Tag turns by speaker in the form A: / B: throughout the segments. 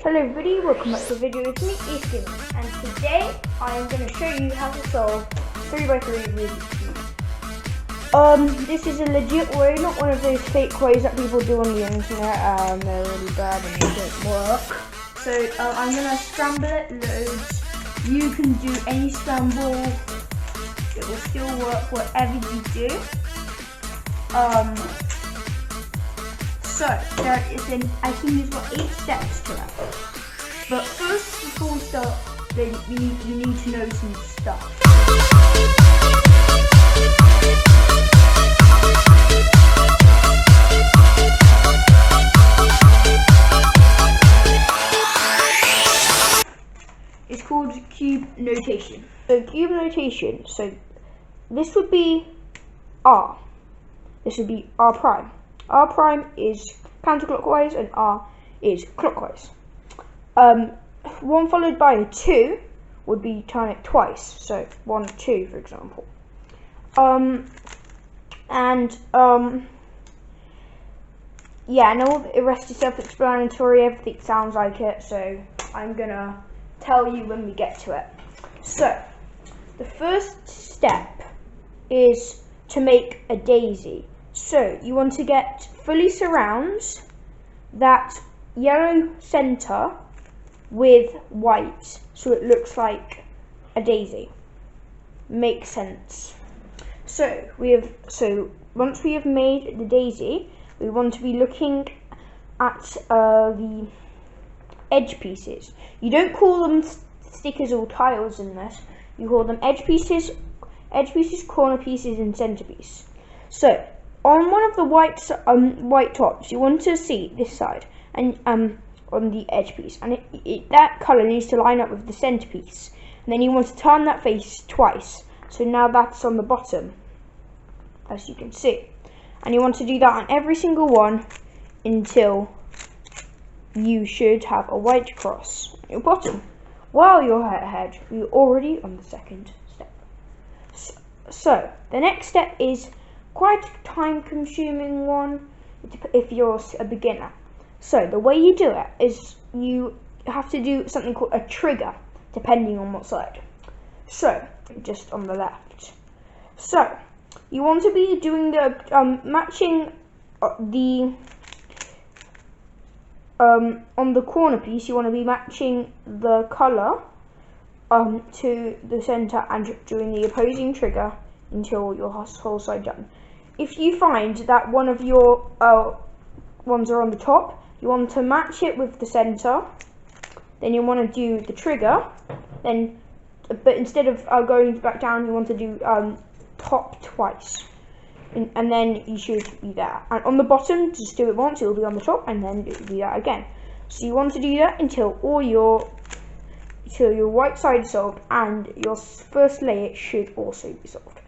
A: Hello everybody, welcome back to the video with me, Ethan, and today I am going to show you how to solve 3x3 Rubik's Cube. This is a legit way, not one of those fake ways that people do on the internet. They're really bad and they don't work. So I'm going to scramble it loads. You can do any scramble, it will still work whatever you do. So there is I think there's got 8 steps to that. But first, before we start, then you need to know some stuff. It's called cube notation. So cube notation. So this would be R. This would be R prime. R prime is counterclockwise and R is clockwise. 1 followed by a 2 would be turn it twice, so 1, 2 for example. Yeah, and all the rest is self-explanatory, everything sounds like it, so I'm gonna tell you when we get to it. So, the first step is to make a daisy. So you want to get fully surrounds that yellow center with white so it looks like a daisy. Makes sense. So once we have made the daisy, we want to be looking at the edge pieces. You don't call them stickers or tiles in this. You call them edge pieces, corner pieces, and centerpiece. So on one of the white tops, you want to see this side and on the edge piece, and that color needs to line up with the centerpiece. And then you want to turn that face twice. So now that's on the bottom, as you can see. And you want to do that on every single one until you should have a white cross on your bottom. While you're ahead, you're already on the second step. So the next step is quite a time-consuming one if you're a beginner. So the way you do it is you have to do something called a trigger, depending on what side. So just on the left. So you want to be doing the matching the on the corner piece. You want to be matching the color to the center and doing the opposing trigger until your whole side done. If you find that one of your ones are on the top, you want to match it with the center. Then you want to do the trigger. Then, but instead of going back down, you want to do top twice, and then you should be there. And on the bottom, just do it once. It will be on the top, and then do that again. So you want to do that until your white side is solved, and your first layer should also be solved.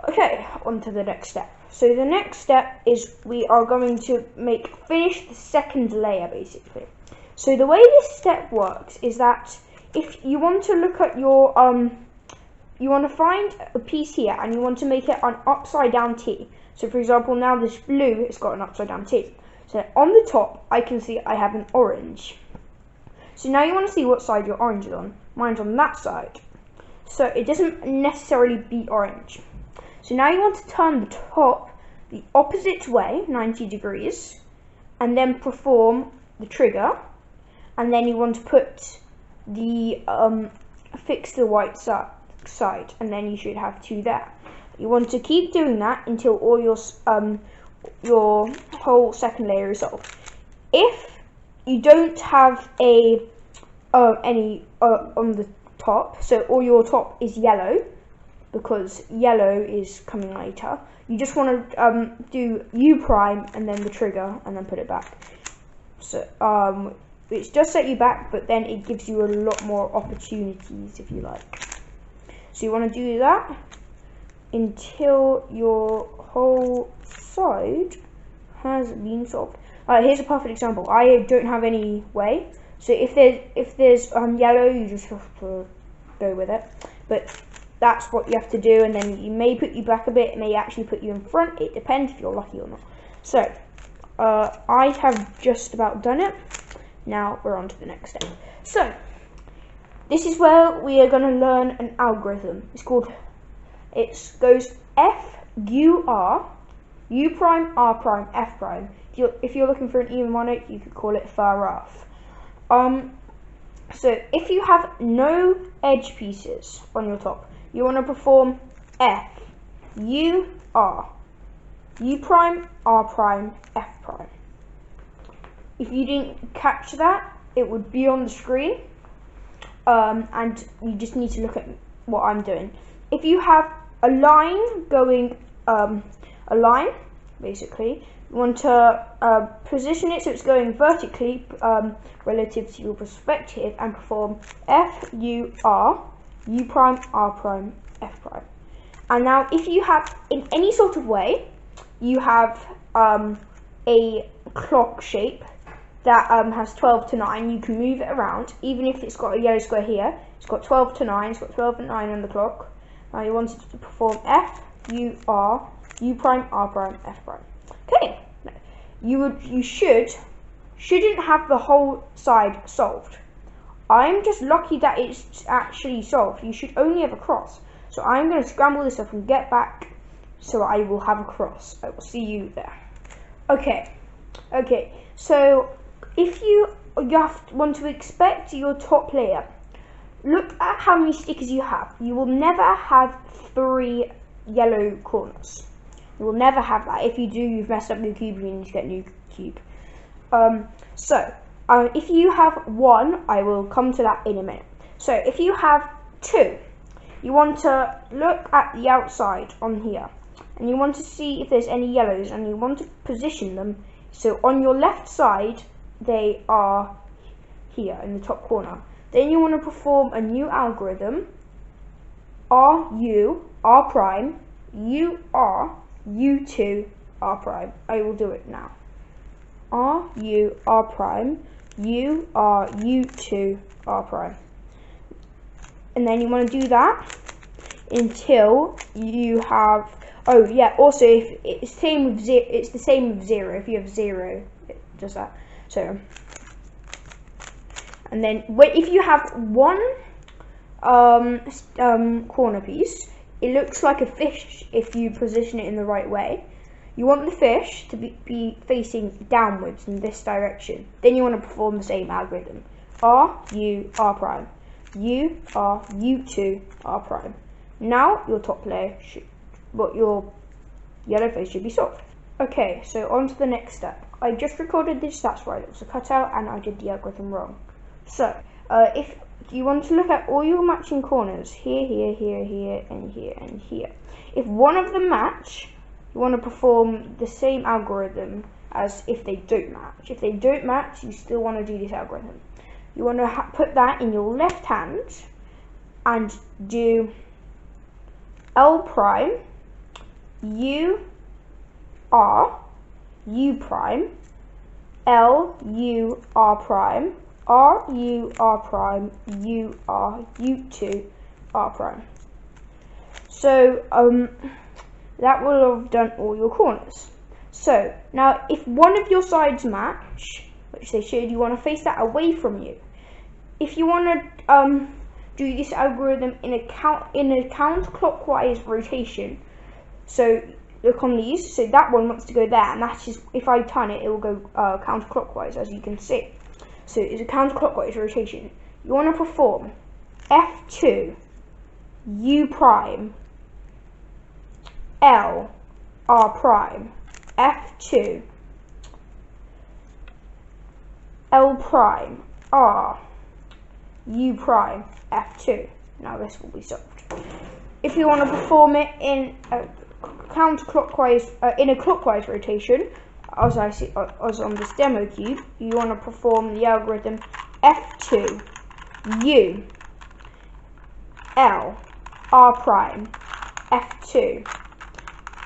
A: Okay, on to the next step. So the next step is we are going to finish the second layer basically. So the way this step works is that if you want to look at your you want to find a piece here and you want to make it an upside down T. So for example, now this blue has got an upside down T. So on the top I can see I have an orange. So now you want to see what side your orange is on. Mine's on that side. So it doesn't necessarily be orange. So now you want to turn the top the opposite way, 90 degrees, and then perform the trigger. And then you want to put the, fix the white side, and then you should have 2 there. You want to keep doing that until all your whole second layer is solved. If you don't have any on the top, so all your top is yellow, because yellow is coming later, you just want to do U prime and then the trigger and then put it back. So it's just set you back, but then it gives you a lot more opportunities if you like. So you want to do that until your whole side has been solved. Here's a perfect example. I don't have any way, so if there's yellow, you just have to go with it. But that's what you have to do, and then you may put you back a bit, it may actually put you in front, it depends if you're lucky or not. So I have just about done it. Now we're on to the next step. So this is where we are going to learn an algorithm. It goes F, U, R, U prime, R prime, F prime. If you're looking for an mnemonic, you could call it far off. So if you have no edge pieces on your top, you want to perform F, U, R, U prime, R prime, F prime. If you didn't catch that, it would be on the screen, and you just need to look at what I'm doing. If you have a line going, basically, you want to position it so it's going vertically relative to your perspective, and perform F, U, R, U prime, R prime, F prime. And now if you have, in any sort of way, you have a clock shape that has 12 to 9, you can move it around. Even if it's got a yellow square here, it's got 12 to 9, it's got 12 and 9 on the clock. Now you want it to perform F, U, R, U prime, R prime, F prime. Okay, you shouldn't have the whole side solved. I'm just lucky that it's actually solved. You should only have a cross. So I'm going to scramble this up and get back, so I will have a cross. I will see you there. Okay, so if you want to expect your top layer, look at how many stickers you have. You will never have 3 yellow corners. You will never have that. If you do, you've messed up your cube, you need to get a new cube. If you have 1, I will come to that in a minute. So if you have 2, you want to look at the outside on here, and you want to see if there's any yellows, and you want to position them so on your left side they are here in the top corner. Then you want to perform a new algorithm, R, U, R prime, U, R, U2, R prime. I will do it now. R, U, R prime, U, R, U2, R prime. And then you want to do that until you have, oh yeah, also if it's the same with 0. If you have 0, it does that. So, and then if you have 1 corner piece, it looks like a fish if you position it in the right way. You want the fish to be facing downwards in this direction. Then you want to perform the same algorithm. R, U, R prime. U, R, U2, R prime. Now your top layer your yellow face should be solved. Okay, so on to the next step. I just recorded this, that's why it was a cutout and I did the algorithm wrong. So, if you want to look at all your matching corners, here, here, here, here, and here, and here. If one of them match, you want to perform the same algorithm as if they don't match. If they don't match, you still want to do this algorithm. You want to put that in your left hand and do L prime, U, R, U prime, L, U, R prime, R, U, R prime, U, R, U2, R prime. So that will have done all your corners. So now if one of your sides match, which they should, you want to face that away from you. If you want to do this algorithm in a counterclockwise rotation, so look on these, so that one wants to go there, and that is, if I turn it, it will go counterclockwise, as you can see. So it's a counterclockwise rotation. You want to perform F2, U prime, L, R prime, F2, L prime, R, U prime, F2. Now this will be solved. If you want to perform it in a counterclockwise, in a clockwise rotation, as on this demo cube, you want to perform the algorithm F2, U, L, R prime, F2,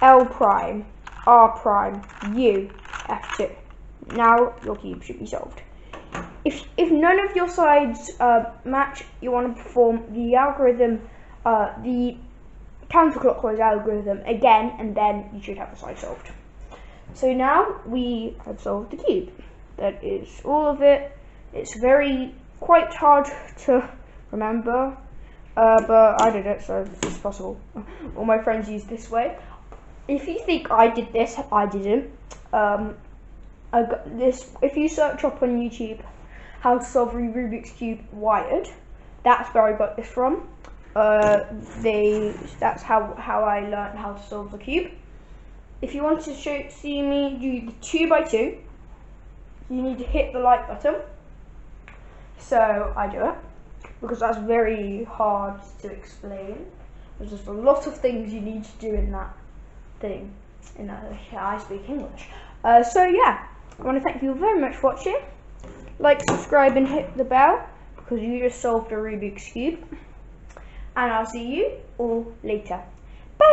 A: L prime, R prime, U, F2. Now your cube should be solved. If none of your sides match, you want to perform the algorithm, the counterclockwise algorithm again, and then you should have the side solved. So now we have solved the cube. That is all of it. It's quite hard to remember, but I did it, so it's possible. All my friends use this way. If you think I did this, I didn't. I got this. If you search up on YouTube how to solve a Rubik's Cube wired, that's where I got this from. That's how I learned how to solve the cube. If you want to see me do the 2x2, you need to hit the like button. So I do it because that's very hard to explain. There's just a lot of things you need to do in that thing. I speak English. So yeah, I want to thank you very much for watching. Like, subscribe, and hit the bell because you just solved a Rubik's Cube. And I'll see you all later. Bye!